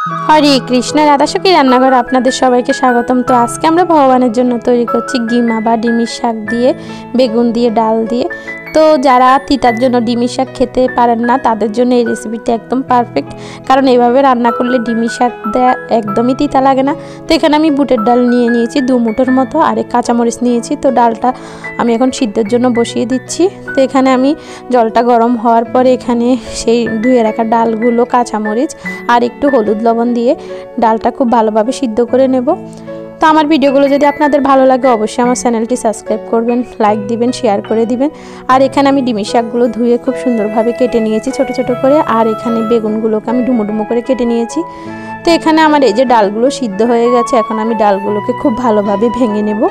হরে কৃষ্ণ, রাধাসখী রান্নাঘর আপনাদের সবাইকে স্বাগতম। তো আজকে আমরা ভগবানের জন্য তৈরি করছি গিমা বা ডিমির শাক দিয়ে, বেগুন দিয়ে, ডাল দিয়ে। তো যারা তিতার জন্য ডিমির শাক খেতে পারেন না তাদের জন্য এই রেসিপিটা একদম পারফেক্ট, কারণ এইভাবে রান্না করলে ডিমির শাক দেয়া একদমই তিতা লাগে না। তো এখানে আমি বুটের ডাল নিয়েছি 2 মুঠোর মতো, আর কাঁচামরিচ নিয়েছি। তো ডালটা আমি এখন সিদ্ধের জন্য বসিয়ে দিচ্ছি। তো এখানে আমি জলটা গরম হওয়ার পরে এখানে সেই ধুয়ে রাখা ডালগুলো, কাঁচামরিচ আর একটু হলুদ লবণ দিয়ে ডালটা খুব ভালোভাবে সিদ্ধ করে নেব। তো আমার ভিডিওগুলো যদি আপনাদের ভালো লাগে অবশ্যই আমার চ্যানেলটি সাবস্ক্রাইব করবেন, লাইক দিবেন, শেয়ার করে দিবেন। আর এখানে আমি ডিমের শাকগুলো ধুয়ে খুব সুন্দরভাবে কেটে নিয়েছি ছোট ছোট করে, আর এখানে বেগুনগুলোকে আমি ডুমো ডুমো করে কেটে নিয়েছি। তো এখানে আমার এই যে ডালগুলো সিদ্ধ হয়ে গেছে, এখন আমি ডালগুলোকে খুব ভালোভাবে ভেঙে নেব।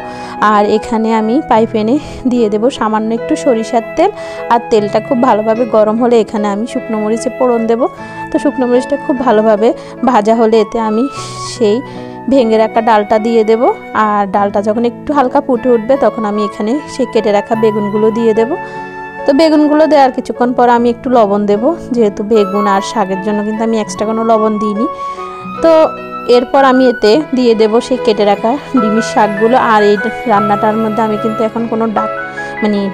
আর এখানে আমি পাই প্যানে দিয়ে দেব সামান্য একটু সরিষার তেল, আর তেলটা খুব ভালোভাবে গরম হলে এখানে আমি শুকনো মরিচে ফোড়ন দেব। তো শুকনো মরিচটা খুব ভালোভাবে ভাজা হলে এতে আমি সেই ভেঙে রাখা ডালটা দিয়ে দেব। আর ডালটা যখন একটু হালকা ফুটে উঠবে তখন আমি এখানে সেই কেটে রাখা বেগুনগুলো দিয়ে দেব। তো বেগুনগুলো দেওয়ার কিছুক্ষণ পর আমি একটু লবণ দেব, যেহেতু বেগুন আর শাকের জন্য কিন্তু আমি এক্সট্রা কোনো লবণ দিইনি। তো এরপর আমি এতে দিয়ে দেব সেই কেটে রাখা ডিমের শাকগুলো। আর এই রান্নাটার মধ্যে আমি কিন্তু এখন কোনো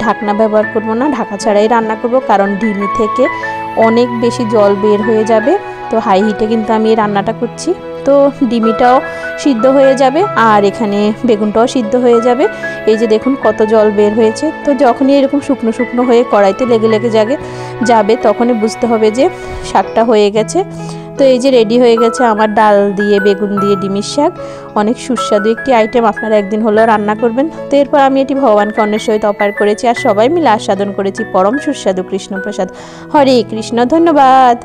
ঢাকনা ব্যবহার করব না, ঢাকা ছাড়াই রান্না করব, কারণ ডিমি থেকে অনেক বেশি জল বের হয়ে যাবে। তো হাই হিটে কিন্তু আমি এই রান্নাটা করছি। তো ডিমিটাও সিদ্ধ হয়ে যাবে আর এখানে বেগুনটাও সিদ্ধ হয়ে যাবে। এই যে দেখুন কত জল বের হয়েছে। তো যখনই এরকম শুকনো শুকনো হয়ে কড়াইতে লেগে লেগে যাবে তখনই বুঝতে হবে যে শাকটা হয়ে গেছে। তো এই যে রেডি হয়ে গেছে আমার ডাল দিয়ে, বেগুন দিয়ে ডিমের শাক। অনেক সুস্বাদু একটি আইটেম, আপনারা একদিন হলেও রান্না করবেন। তো এরপর আমি এটি ভগবানকে অন্যের সহিত অর্পণ করেছি আর সবাই মিলে আস্বাদন করেছি পরম সুস্বাদু কৃষ্ণপ্রসাদ। হরে কৃষ্ণ, ধন্যবাদ।